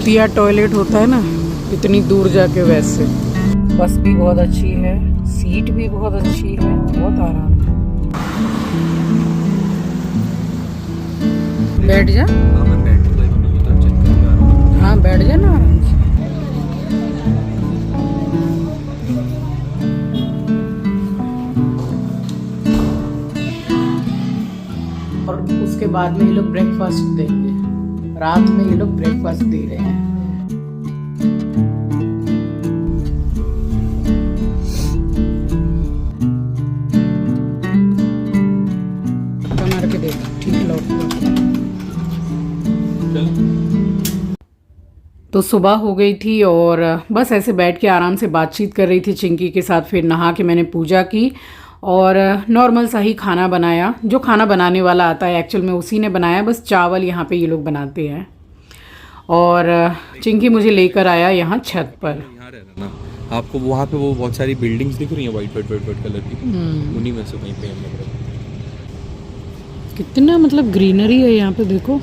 कुतिया टॉयलेट होता है ना, इतनी दूर जाके वैसे। बस भी बहुत अच्छी है, सीट भी बहुत अच्छी है, बहुत आराम है। बैठ जा। हाँ बैठ जा ना आराम से। और उसके बाद में ये लोग ब्रेकफास्ट देंगे। रात में ये लोग ब्रेकफास्ट दे रहे हैं। मार के देख, ठीक लौट। तो सुबह हो गई थी और बस ऐसे बैठ के आराम से बातचीत कर रही थी चिंकी के साथ। फिर नहा के मैंने पूजा की और नॉर्मल सा ही खाना बनाया। जो खाना बनाने वाला आता है एक्चुअल में उसी ने बनाया, बस चावल यहाँ पे ये लोग बनाते हैं। और चिंकी मुझे लेकर आया यहाँ छत पर। यहाँ रहना ना आपको, वहाँ पे वो बहुत सारी बिल्डिंग्स दिख रही हैं वाइट कलर की, उन्हीं में से कहीं पे हम लोग। कितना मतलब ग्रीनरी है यहाँ पे, देखो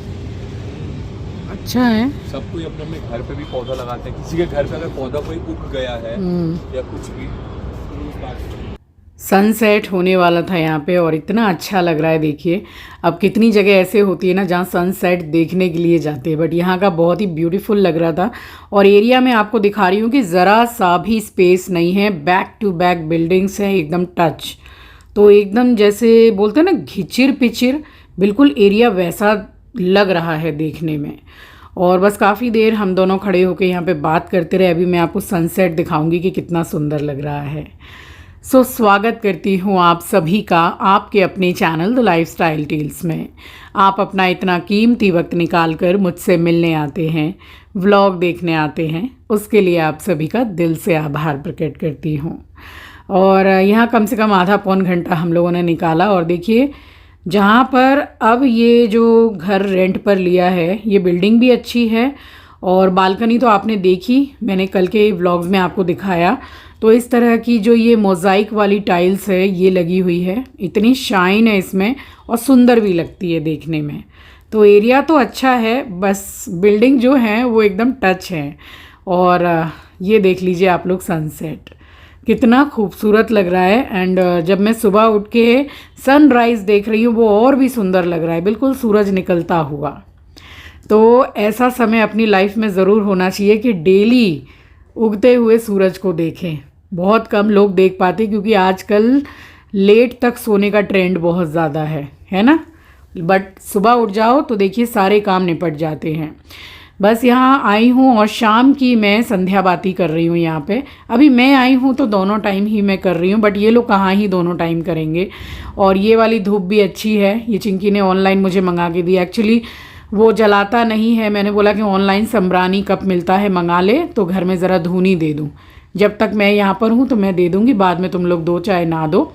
अच्छा है। सब कोई अपने अपने घर पे भी पौधा लगाते हैं। किसी के घर पे अगर पौधा कोई उग गया है या कुछ भी। सनसेट होने वाला था यहाँ पे और इतना अच्छा लग रहा है। देखिए अब कितनी जगह ऐसे होती है ना जहाँ सनसेट देखने के लिए जाते हैं, बट यहाँ का बहुत ही ब्यूटीफुल लग रहा था। और एरिया में आपको दिखा रही हूँ कि ज़रा सा भी स्पेस नहीं है, बैक टू बैक बिल्डिंग्स हैं एकदम टच। तो एकदम जैसे बोलते हैं ना घिचिर पिचिर, बिल्कुल एरिया वैसा लग रहा है देखने में। और बस काफ़ी देर हम दोनों खड़े होकर यहाँ पे बात करते रहे। अभी मैं आपको सनसेट दिखाऊंगी कि कितना सुंदर लग रहा है। सो स्वागत करती हूँ आप सभी का आपके अपने चैनल द लाइफस्टाइल टेल्स में। आप अपना इतना कीमती वक्त निकाल कर मुझसे मिलने आते हैं, व्लॉग देखने आते हैं, उसके लिए आप सभी का दिल से आभार प्रकट करती हूँ। और यहाँ कम से कम आधा पौन घंटा हम लोगों ने निकाला। और देखिए जहाँ पर अब ये जो घर रेंट पर लिया है, ये बिल्डिंग भी अच्छी है और बालकनी तो आपने देखी, मैंने कल के व्लॉग्स में आपको दिखाया। तो इस तरह की जो ये मोज़ाइक वाली टाइल्स है ये लगी हुई है, इतनी शाइन है इसमें और सुंदर भी लगती है देखने में। तो एरिया तो अच्छा है, बस बिल्डिंग जो है वो एकदम टच है। और ये देख लीजिए आप लोग सनसेट कितना खूबसूरत लग रहा है। एंड जब मैं सुबह उठ के सनराइज़ देख रही हूँ वो और भी सुंदर लग रहा है, बिल्कुल सूरज निकलता हुआ। तो ऐसा समय अपनी लाइफ में ज़रूर होना चाहिए कि डेली उगते हुए सूरज को देखें। बहुत कम लोग देख पाते क्योंकि आजकल लेट तक सोने का ट्रेंड बहुत ज़्यादा है ना। बट सुबह उठ जाओ तो देखिए सारे काम निपट जाते हैं। बस यहाँ आई हूँ और शाम की मैं संध्या बाती कर रही हूँ यहाँ पे। अभी मैं आई हूँ तो दोनों टाइम ही मैं कर रही हूँ, बट ये लोग कहाँ ही दोनों टाइम करेंगे। और ये वाली धूप भी अच्छी है, ये चिंकी ने ऑनलाइन मुझे मंगा के दी। एक्चुअली वो जलाता नहीं है, मैंने बोला कि ऑनलाइन सम्रानी कप मिलता है मंगा ले तो घर में ज़रा धूनी दे दूँ। जब तक मैं यहाँ पर हूँ तो मैं दे दूँगी, बाद में तुम लोग दो चाहे ना दो।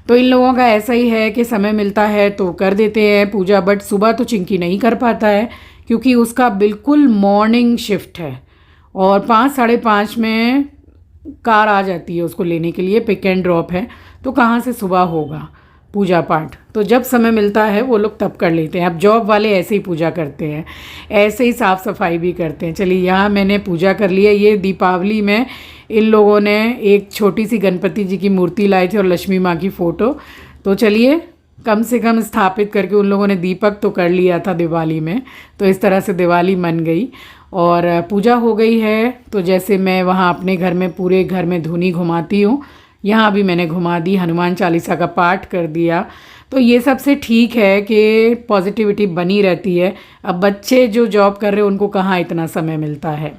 तो इन लोगों का ऐसा ही है कि समय मिलता है तो कर देते हैं पूजा। बट सुबह तो चिंकी नहीं कर पाता है क्योंकि उसका बिल्कुल मॉर्निंग शिफ्ट है और 5 साढ़े 5 में कार आ जाती है उसको लेने के लिए, पिक एंड ड्रॉप है। तो कहाँ से सुबह होगा पूजा पाठ। तो जब समय मिलता है वो लोग तब कर लेते हैं। अब जॉब वाले ऐसे ही पूजा करते हैं, ऐसे ही साफ़ सफाई भी करते हैं। चलिए यहाँ मैंने पूजा कर लिया। ये दीपावली में इन लोगों ने एक छोटी सी गणपति जी की मूर्ति लाई थी और लक्ष्मी माँ की फ़ोटो। तो चलिए कम से कम स्थापित करके उन लोगों ने दीपक तो कर लिया था दिवाली में। तो इस तरह से दिवाली मन गई और पूजा हो गई है। तो जैसे मैं वहाँ अपने घर में पूरे घर में धुनी घुमाती हूँ, यहाँ भी मैंने घुमा दी, हनुमान चालीसा का पाठ कर दिया। तो ये सबसे ठीक है कि पॉजिटिविटी बनी रहती है। अब बच्चे जो जॉब कर रहे हैं उनको कहाँ इतना समय मिलता है।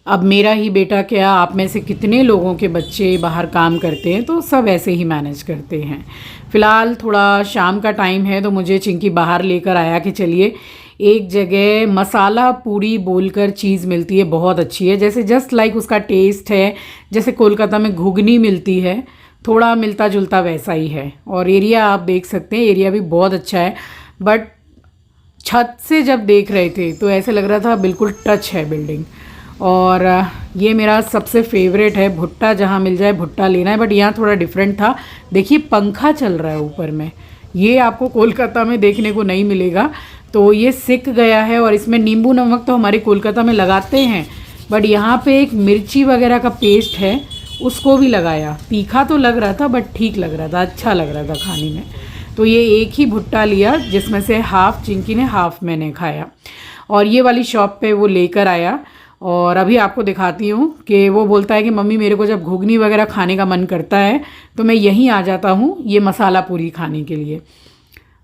अब मेरा ही बेटा क्या, आप में से कितने लोगों के बच्चे बाहर काम करते हैं, तो सब ऐसे ही मैनेज करते हैं। फ़िलहाल थोड़ा शाम का टाइम है तो मुझे चिंकी बाहर लेकर आया कि चलिए एक जगह मसाला पूरी बोलकर चीज़ मिलती है, बहुत अच्छी है। जैसे जस्ट लाइक उसका टेस्ट है, जैसे कोलकाता में घुगनी मिलती है, थोड़ा मिलता जुलता वैसा ही है। और एरिया आप देख सकते हैं, एरिया भी बहुत अच्छा है। बट छत से जब देख रहे थे तो ऐसे लग रहा था बिल्कुल टच है बिल्डिंग। और ये मेरा सबसे फेवरेट है, भुट्टा जहाँ मिल जाए भुट्टा लेना है। बट यहाँ थोड़ा डिफरेंट था, देखिए पंखा चल रहा है ऊपर में, ये आपको कोलकाता में देखने को नहीं मिलेगा। तो ये सिक गया है और इसमें नींबू नमक तो हमारे कोलकाता में लगाते हैं, बट यहाँ पे एक मिर्ची वगैरह का पेस्ट है उसको भी लगाया। तीखा तो लग रहा था बट ठीक लग रहा था, अच्छा लग रहा था खाने में। तो ये एक ही भुट्टा लिया जिसमें से हाफ़ चिंकी ने हाफ़ मैंने खाया, और ये वाली शॉप पे वो लेकर आया। और अभी आपको दिखाती हूँ कि वो बोलता है कि मम्मी मेरे को जब घुगनी वगैरह खाने का मन करता है तो मैं यहीं आ जाता हूँ ये मसाला पूरी खाने के लिए।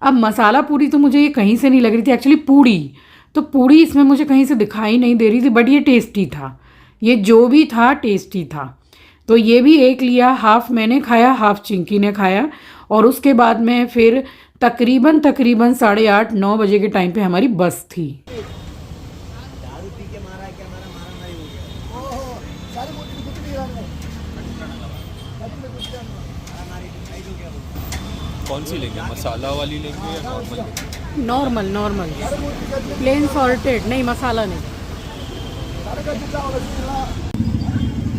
अब मसाला पूरी तो मुझे ये कहीं से नहीं लग रही थी, एक्चुअली पूड़ी, तो पूड़ी इसमें मुझे कहीं से दिखाई नहीं दे रही थी, बट ये टेस्टी था, ये जो भी था टेस्टी था। तो ये भी एक लिया, हाफ़ मैंने खाया हाफ़ चिंकी ने खाया, और उसके बाद में फिर तकरीबन 8:30-9 बजे के टाइम पे हमारी बस थी। कौन सी लेंगे, मसाला वाली लेंगे या नॉर्मल लेंगे? नॉर्मल प्लेन सॉल्टेड, नहीं मसाला नहीं।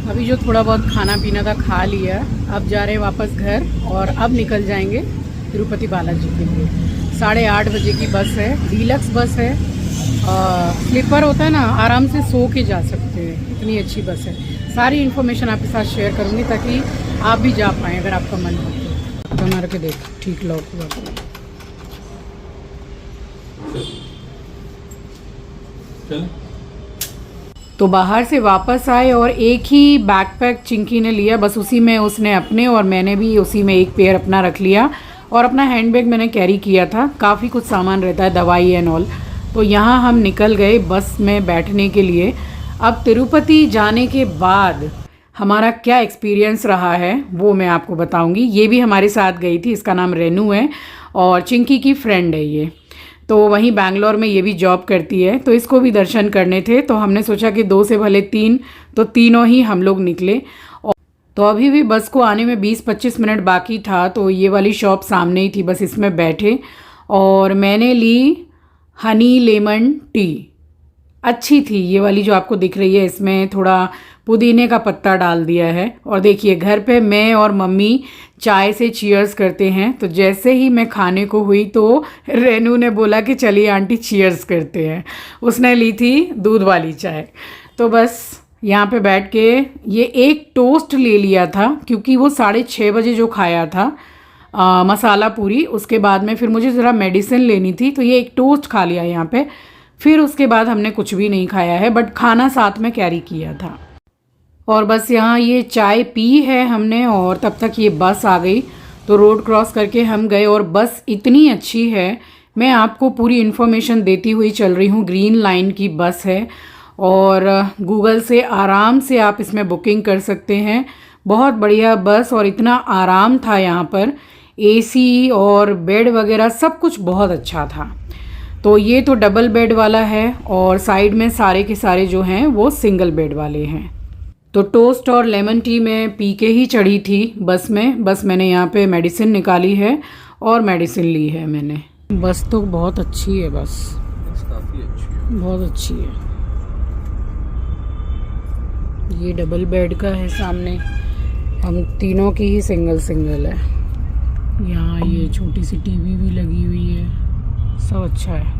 अभी जो थोड़ा बहुत खाना पीना था खा लिया, अब जा रहे हैं वापस घर, और अब निकल जाएंगे तिरुपति बालाजी के लिए। 8:30 बजे की बस है, डीलक्स बस है, स्लीपर होता है ना, आराम से सो के जा सकते हैं, इतनी अच्छी बस है। सारी इन्फॉर्मेशन आपके साथ शेयर करूँगी ताकि आप भी जा पाएँ अगर आपका मन हो तो। मार के देख, ठीक लॉक हुआ। चल तो बाहर से वापस आए और एक ही बैकपैक चिंकी ने लिया, बस उसी में उसने अपने और मैंने भी उसी में एक पेयर अपना रख लिया, और अपना हैंडबैग मैंने कैरी किया था, काफ़ी कुछ सामान रहता है, दवाई एंड ऑल। तो यहाँ हम निकल गए बस में बैठने के लिए। अब तिरुपति जाने के बाद हमारा क्या एक्सपीरियंस रहा है वो मैं आपको बताऊंगी। ये भी हमारे साथ गई थी, इसका नाम रेनू है और चिंकी की फ्रेंड है ये, तो वहीं बैंगलोर में ये भी जॉब करती है, तो इसको भी दर्शन करने थे, तो हमने सोचा कि 2 से भले 3, तो तीनों ही हम लोग निकले। तो अभी भी बस को आने में 20-25 मिनट बाकी था, तो ये वाली शॉप सामने ही थी, बस इसमें बैठे और मैंने ली हनी लेमन टी। अच्छी थी ये वाली जो आपको दिख रही है, इसमें थोड़ा पुदीने का पत्ता डाल दिया है। और देखिए घर पे मैं और मम्मी चाय से चीयर्स करते हैं, तो जैसे ही मैं खाने को हुई तो रेनू ने बोला कि चलिए आंटी चीयर्स करते हैं। उसने ली थी दूध वाली चाय। तो बस यहाँ पे बैठ के ये एक टोस्ट ले लिया था, क्योंकि वो 6:30 बजे जो खाया था मसाला पूरी, उसके बाद में फिर मुझे ज़रा मेडिसिन लेनी थी, तो ये एक टोस्ट खा लिया यहाँ पे। फिर उसके बाद हमने कुछ भी नहीं खाया है, बट खाना साथ में कैरी किया था। और बस यहाँ ये चाय पी है हमने, और तब तक ये बस आ गई, तो रोड क्रॉस करके हम गए। और बस इतनी अच्छी है, मैं आपको पूरी इन्फॉर्मेशन देती हुई चल रही हूँ। ग्रीन लाइन की बस है और गूगल से आराम से आप इसमें बुकिंग कर सकते हैं। बहुत बढ़िया बस, और इतना आराम था यहाँ पर, एसी और बेड वगैरह सब कुछ बहुत अच्छा था। तो ये तो डबल बेड वाला है और साइड में सारे के सारे जो हैं वो सिंगल बेड वाले हैं। तो टोस्ट और लेमन टी मैं पी के ही चढ़ी थी बस में। बस मैंने यहाँ पे मेडिसिन निकाली है और मेडिसिन ली है मैंने। बस तो बहुत अच्छी है, बस काफ़ी अच्छी है, बहुत अच्छी है। ये डबल बेड का है सामने, हम तीनों की ही सिंगल है। यहाँ ये छोटी सी टीवी भी लगी हुई है, सब अच्छा है।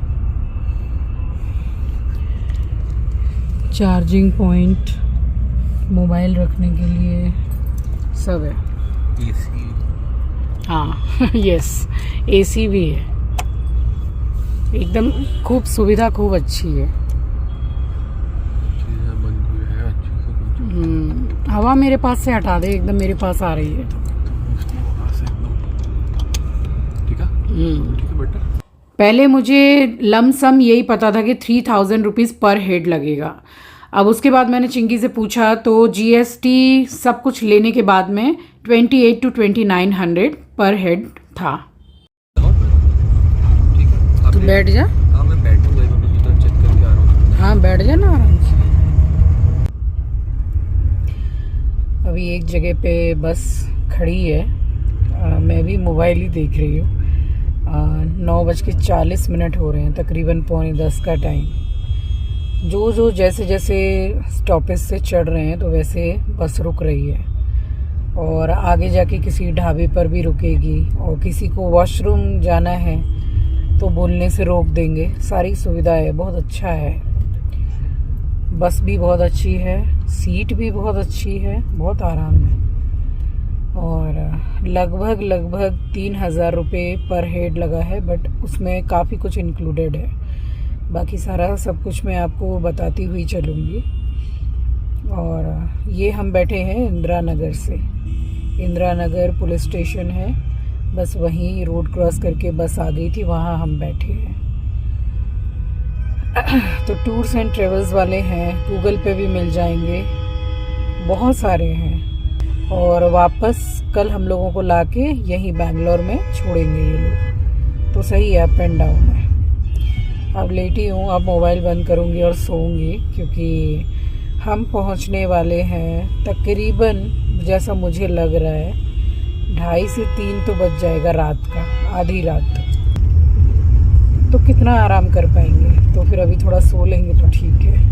चार्जिंग पॉइंट, मोबाइल रखने के लिए सब है। एसी, हाँ यस, एसी भी है, एकदम खूब सुविधा, खूब अच्छी है। चीज़ें बंद हुई है अच्छे से। हवा मेरे पास से हटा दे, एकदम मेरे पास आ रही है। ठीक है बेटा। पहले मुझे लमसम यही पता था कि 3000 रुपीज़ पर हेड लगेगा। अब उसके बाद मैंने चिंकी से पूछा तो जीएसटी सब कुछ लेने के बाद में 28 to 2900 पर हेड था। तू बैठ जा। हाँ मैं बैठूंगा, मैं तो चेक करके आ रहा हूँ। हाँ बैठ जा ना आराम से। अभी एक जगह पे बस खड़ी है, मैं भी मोबाइल ही देख रही हूँ। 9:40 हो रहे हैं, तकरीबन 9:45 का टाइम। जो जैसे जैसे स्टॉपेज से चढ़ रहे हैं तो वैसे बस रुक रही है, और आगे जाके किसी ढाबे पर भी रुकेगी, और किसी को वॉशरूम जाना है तो बोलने से रोक देंगे। सारी सुविधा है, बहुत अच्छा है। बस भी बहुत अच्छी है, सीट भी बहुत अच्छी है, बहुत आराम है। और लगभग 3,000 रुपये पर हेड लगा है, बट उसमें काफ़ी कुछ इंक्लूडेड है। बाकी सारा सब कुछ मैं आपको बताती हुई चलूँगी। और ये हम बैठे हैं इंदिरा नगर से। इंदिरा नगर पुलिस स्टेशन है, बस वहीं रोड क्रॉस करके बस आ गई थी, वहाँ हम बैठे हैं। तो टूर्स एंड ट्रेवल्स वाले हैं, गूगल पे भी मिल जाएंगे, बहुत सारे हैं। और वापस कल हम लोगों को लाके यहीं बैंगलोर में छोड़ेंगे ये लोग। तो सही है, अप एंड डाउन है। अब लेटी हूँ, अब मोबाइल बंद करूँगी और सोऊंगी, क्योंकि हम पहुँचने वाले हैं तकरीबन, जैसा मुझे लग रहा है 2:30 से 3 तो बज जाएगा रात का, आधी रात। तो कितना आराम कर पाएंगे, तो फिर अभी थोड़ा सो लेंगे तो ठीक है।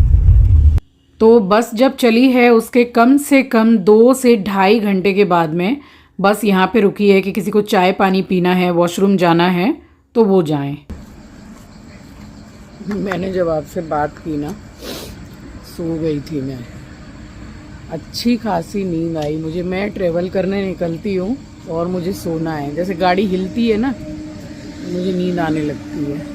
तो बस जब चली है उसके कम से कम 2 से ढाई घंटे के बाद में बस यहाँ पे रुकी है कि किसी को चाय पानी पीना है, वॉशरूम जाना है तो वो जाएं। मैंने जब आपसे बात की ना, सो गई थी मैं, अच्छी खासी नींद आई मुझे। मैं ट्रेवल करने निकलती हूँ और मुझे सोना है, जैसे गाड़ी हिलती है ना मुझे नींद आने लगती है।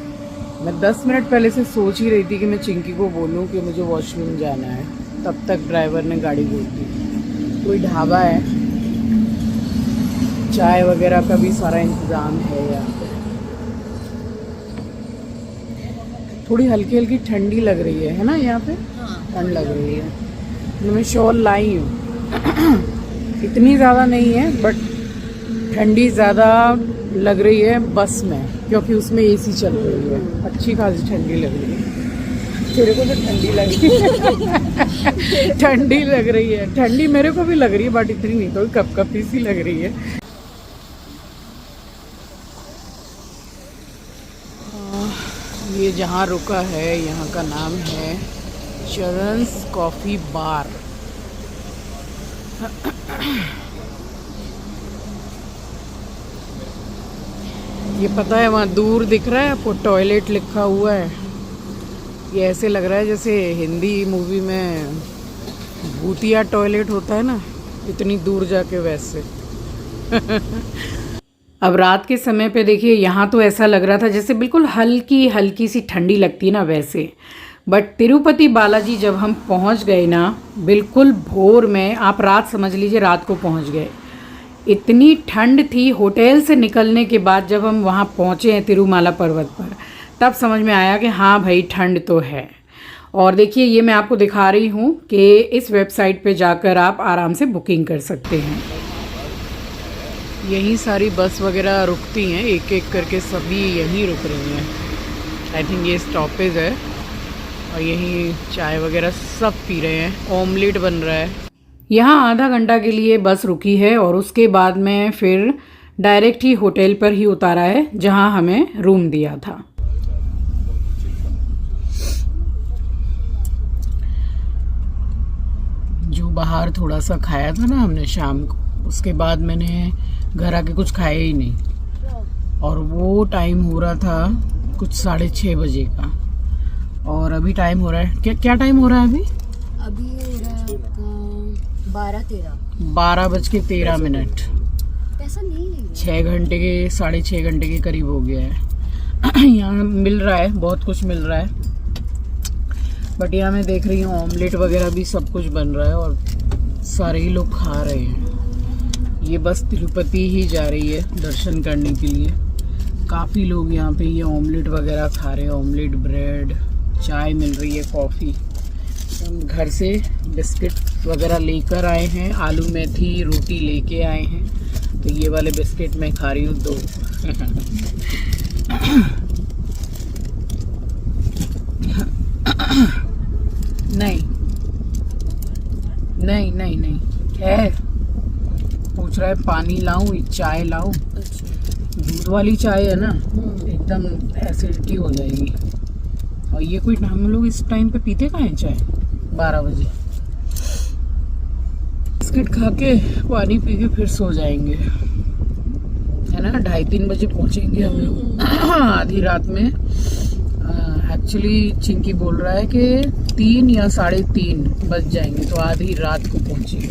मैं 10 मिनट पहले से सोच ही रही थी कि मैं चिंकी को बोलूँ कि मुझे वॉशरूम जाना है, तब तक ड्राइवर ने गाड़ी रोक दी। कोई ढाबा है, चाय वगैरह का भी सारा इंतज़ाम है यहाँ पे। थोड़ी हल्की हल्की ठंडी लग रही है ना यहाँ पे? ठंड लग रही है। मैं शॉल लाई हूँ, इतनी ज़्यादा नहीं है बट ठंडी ज़्यादा लग रही है बस में, क्योंकि उसमें एसी चल रही है, अच्छी खासी ठंडी लग रही है। तेरे को तो ठंडी लग रही है? ठंडी लग रही है, ठंडी मेरे को भी लग रही है बट इतनी नहीं, तो कपकपी सी लग रही है। ये जहाँ रुका है यहाँ का नाम है चरण's कॉफ़ी बार। ये पता है वहाँ दूर दिख रहा है आपको, टॉयलेट लिखा हुआ है। ये ऐसे लग रहा है जैसे हिंदी मूवी में भूतिया टॉयलेट होता है ना, इतनी दूर जाके वैसे। अब रात के समय पे देखिए, यहाँ तो ऐसा लग रहा था जैसे बिल्कुल हल्की हल्की सी ठंडी लगती है ना वैसे। बट तिरुपति बालाजी जब हम पहुँच गए ना, बिल्कुल भोर में, आप रात समझ लीजिए रात को पहुँच गए, इतनी ठंड थी। होटल से निकलने के बाद जब हम वहाँ पहुँचे हैं तिरुमाला पर्वत पर, तब समझ में आया कि हाँ भाई ठंड तो है। और देखिए ये मैं आपको दिखा रही हूँ कि इस वेबसाइट पे जाकर आप आराम से बुकिंग कर सकते हैं। यहीं सारी बस वगैरह रुकती हैं, एक एक करके सभी यहीं रुक रही हैं। आई थिंक ये स्टॉपेज है और यहीं चाय वगैरह सब पी रहे हैं। ऑमलेट बन रहा है। यहाँ आधा घंटा के लिए बस रुकी है और उसके बाद में फिर डायरेक्ट ही होटल पर ही उतारा है जहाँ हमें रूम दिया था। जो बाहर थोड़ा सा खाया था ना हमने शाम को, उसके बाद मैंने घर आके कुछ खाया ही नहीं। और वो टाइम हो रहा था कुछ 6:30 बजे का, और अभी टाइम हो रहा है क्या टाइम हो रहा है अभी? अभी हो रहा है 12:13। ऐसा नहीं है, 6 घंटे के 6.5 घंटे के करीब हो गया है। यहाँ मिल रहा है, बहुत कुछ मिल रहा है, बट यहाँ मैं देख रही हूँ ऑमलेट वगैरह भी सब कुछ बन रहा है और सारे ही लोग खा रहे हैं। ये बस तिरुपति ही जा रही है दर्शन करने के लिए। काफ़ी लोग यहाँ पे ये ऑमलेट वगैरह खा रहे हैं, ऑमलेट, ब्रेड, चाय मिल रही है, कॉफ़ी। हम घर से बिस्किट वगैरह लेकर आए हैं, आलू मेथी रोटी लेके आए हैं, तो ये वाले बिस्किट मैं खा रही हूँ 2। नहीं नहीं नहीं नहीं है, पूछ रहा है पानी लाऊं चाय लाऊं। दूध वाली चाय है ना, एकदम एसिडिटी हो जाएगी। और ये कोई, हम लोग इस टाइम पे पीते कहाँ हैं चाय? 12 बजे। बिस्किट खा के पानी पी के फिर सो जाएंगे, है ना 2:30-3 बजे पहुंचेंगे हम लोग आधी रात में। एक्चुअली चिंकी बोल रहा है कि 3 या 3:30 बज जाएंगे, तो आधी रात को पहुंचेंगे।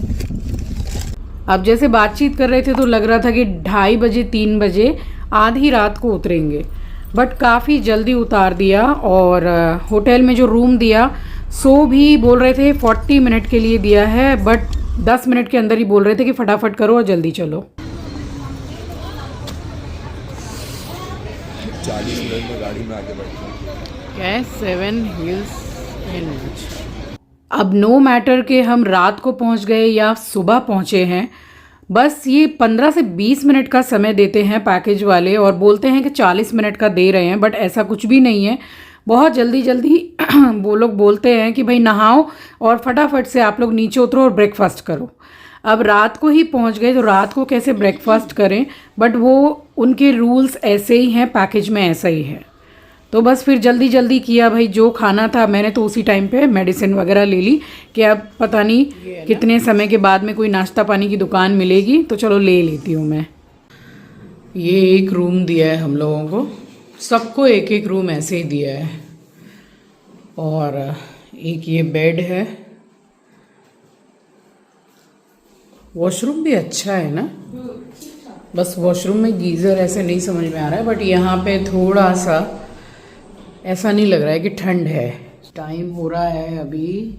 अब जैसे बातचीत कर रहे थे तो लग रहा था कि 2:30 बजे 3 बजे आधी रात को उतरेंगे, बट काफ़ी जल्दी उतार दिया। और होटल में जो रूम दिया सो भी बोल रहे थे 40 मिनट के लिए दिया है, बट 10 मिनट के अंदर ही बोल रहे थे कि फटाफट करो और जल्दी चलो। 40 मिनट में गाड़ी में आके बैठना। 7 हिल्स इन। अब नो मैटर कि हम रात को पहुंच गए या सुबह पहुंचे हैं, बस ये 15 से 20 मिनट का समय देते हैं पैकेज वाले और बोलते हैं कि 40 मिनट का दे रहे हैं, बट ऐसा कुछ भी नहीं है। बहुत जल्दी जल्दी वो लोग बोलते हैं कि भाई नहाओ और फटाफट से आप लोग नीचे उतरो और ब्रेकफास्ट करो। अब रात को ही पहुंच गए तो रात को कैसे ब्रेकफास्ट करें, बट वो उनके रूल्स ऐसे ही हैं, पैकेज में ऐसा ही है। तो बस फिर जल्दी जल्दी किया भाई, जो खाना था मैंने तो उसी टाइम पे मेडिसिन वगैरह ले ली कि अब पता नहीं कितने समय के बाद में कोई नाश्ता पानी की दुकान मिलेगी, तो चलो ले लेती हूँ मैं। ये एक रूम दिया है हम लोगों को, सबको एक एक रूम ऐसे ही दिया है। और एक ये बेड है, वॉशरूम भी अच्छा है ना, बस वॉशरूम में गीज़र ऐसे नहीं समझ में आ रहा है, बट यहाँ पे थोड़ा सा ऐसा नहीं लग रहा है कि ठंड है। टाइम हो रहा है अभी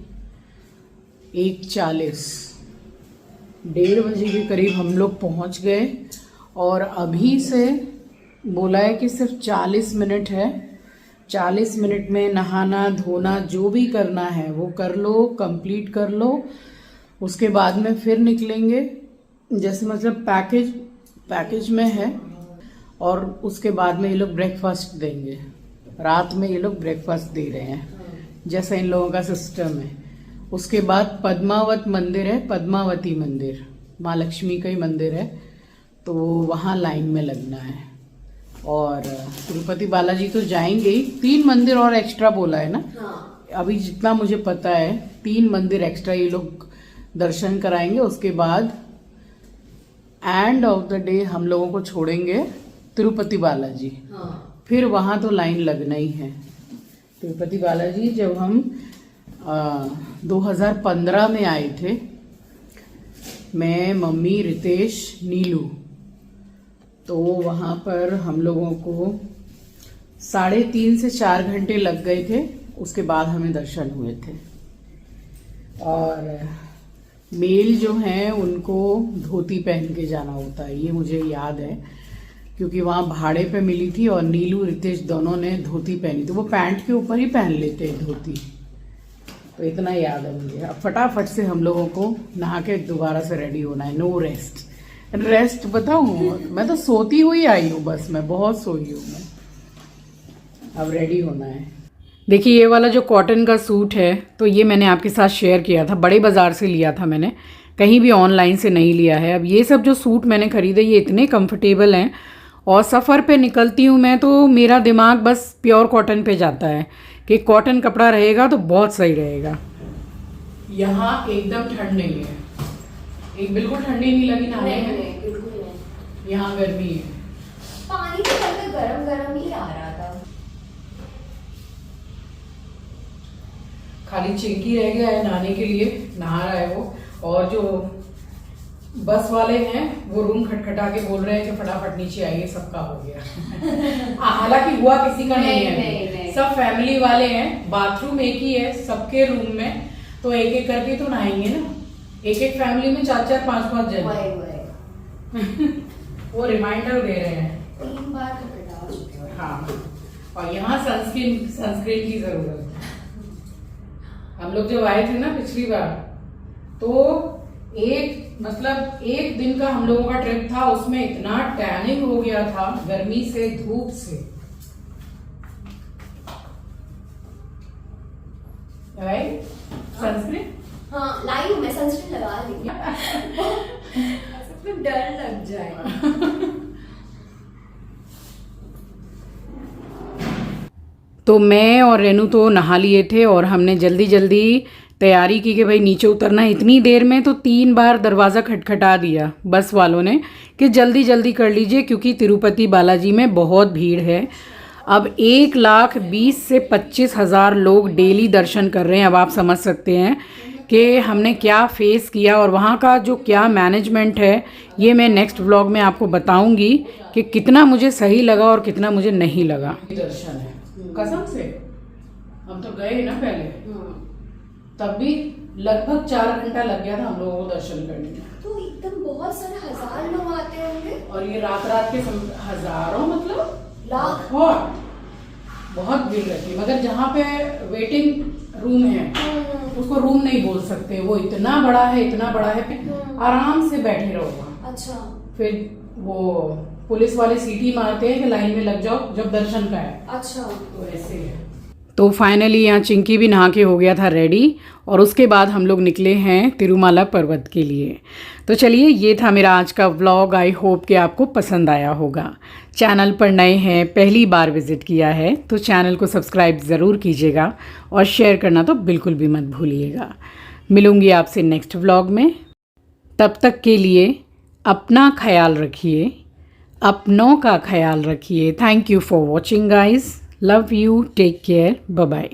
1:40, 1:30 बजे के करीब हम लोग पहुँच गए। और अभी से बोला है कि सिर्फ 40 मिनट है, 40 मिनट में नहाना धोना जो भी करना है वो कर लो, कंप्लीट कर लो। उसके बाद में फिर निकलेंगे, जैसे मतलब पैकेज में है। और उसके बाद में ये लोग ब्रेकफास्ट देंगे, रात में ये लोग ब्रेकफास्ट दे रहे हैं, जैसा इन लोगों का सिस्टम है। उसके बाद पद्मावत मंदिर है, पद्मावती मंदिर माँ लक्ष्मी का ही मंदिर है, तो वहाँ लाइन में लगना है। और तिरुपति बालाजी तो जाएंगे ही, 3 मंदिर और एक्स्ट्रा बोला है ना। हाँ। अभी जितना मुझे पता है 3 मंदिर एक्स्ट्रा ये लोग दर्शन कराएंगे। उसके बाद एंड ऑफ द डे हम लोगों को छोड़ेंगे तिरुपति बालाजी। हाँ। फिर वहाँ तो लाइन लगना ही है। तिरुपति बालाजी जब हम 2015 में आए थे, मैं, मम्मी, रितेश, नीलू, तो वहाँ पर हम लोगों को 3.5 से 4 घंटे लग गए थे। उसके बाद हमें दर्शन हुए थे। और मेल जो हैं उनको धोती पहन के जाना होता है, ये मुझे याद है, क्योंकि वहाँ भाड़े पे मिली थी और नीलू रितेश दोनों ने धोती पहनी थी। वो पैंट के ऊपर ही पहन लेते हैं धोती, तो इतना याद है मुझे। अब फटाफट से हम लोगों को नहा के दोबारा से रेडी होना है। नो रेस्ट बताऊँ, मैं तो सोती हुई आई हूँ, बस मैं बहुत सोई हूँ मैं। अब रेडी होना है। देखिए ये वाला जो कॉटन का सूट है, तो ये मैंने आपके साथ शेयर किया था, बड़े बाज़ार से लिया था मैंने, कहीं भी ऑनलाइन से नहीं लिया है। अब ये सब जो सूट मैंने ख़रीदे ये इतने कंफर्टेबल हैं, और सफ़र पे निकलती हूँ मैं तो मेरा दिमाग बस प्योर कॉटन पे जाता है कि कॉटन कपड़ा रहेगा तो बहुत सही रहेगा। यहाँ एकदम ठंड नहीं है, एक बिल्कुल ठंडी नहीं लगी ना। नहीं, बिल्कुल नहीं। यहाँ गर्मी है, पानी तो गरम गरम ही आ रहा था। खाली चिंकी रह गया है नहाने के लिए, नहा रहा है वो। और जो बस वाले हैं वो रूम खटखटा के बोल रहे हैं कि फटाफट नीचे आइए, सबका हो गया। हालांकि हुआ किसी का नहीं है, नहीं। सब फैमिली वाले हैं, बाथरूम एक ही है सबके रूम में, तो एक एक करके तो नहाएंगे ना। एक एक फैमिली में 4-4, 5-5 जन। वो रिमाइंडर दे रहे हैं 3 बार खटखटा चुके हैं। हाँ, और यहाँ सनस्क्रीन की जरूरत है। हम लोग जब आए थे ना पिछली बार, तो एक दिन का हम लोगों का ट्रिप था, उसमें इतना टैनिंग हो गया था गर्मी से, धूप से। सनस्क्रीन हाँ लाई हूँ मैं, सनस्क्रीन लगा ली। सबको डर लग जाए। तो मैं और रेनू तो नहा लिए थे और हमने जल्दी जल्दी तैयारी की कि भाई नीचे उतरना है इतनी देर में, तो 3 बार दरवाज़ा खटखटा दिया बस वालों ने कि जल्दी जल्दी कर लीजिए क्योंकि तिरुपति बालाजी में बहुत भीड़ है। अब 1,20,000 से 25,000 लोग डेली दर्शन कर रहे हैं। अब आप समझ सकते हैं कि हमने क्या फेस किया और वहाँ का जो क्या मैनेजमेंट है, ये मैं नेक्स्ट व्लॉग में आपको बताऊंगी कि कितना मुझे सही लगा और कितना मुझे नहीं लगा। दर्शन है कसम से, हम तो गए ना पहले, तब भी लगभग 4 घंटा लग गया था हम लोगों को दर्शन करने में। तो एकदम बहुत सारे 1000 लोग आते होंगे। और ये रात के हजारों, मतलब लाख, बहुत भीड़ रहती है। मगर जहाँ पे वेटिंग रूम है उसको रूम नहीं बोल सकते, वो इतना बड़ा है, इतना बड़ा है, आराम से बैठे रहो वहाँ। अच्छा। फिर वो पुलिस वाले सीटी मारते हैं कि लाइन में लग जाओ जब दर्शन का है। अच्छा। तो ऐसे है। तो फाइनली यहाँ चिंकी भी नहा के हो गया था रेडी और उसके बाद हम लोग निकले हैं तिरुमाला पर्वत के लिए। तो चलिए, ये था मेरा आज का व्लॉग। आई होप कि आपको पसंद आया होगा। चैनल पर नए हैं, पहली बार विज़िट किया है तो चैनल को सब्सक्राइब ज़रूर कीजिएगा और शेयर करना तो बिल्कुल भी मत भूलिएगा। मिलूँगी आपसे नेक्स्ट व्लॉग में। तब तक के लिए अपना ख्याल रखिए, अपनों का ख्याल रखिए। Thank you for watching guys. Love you, take care, bye bye.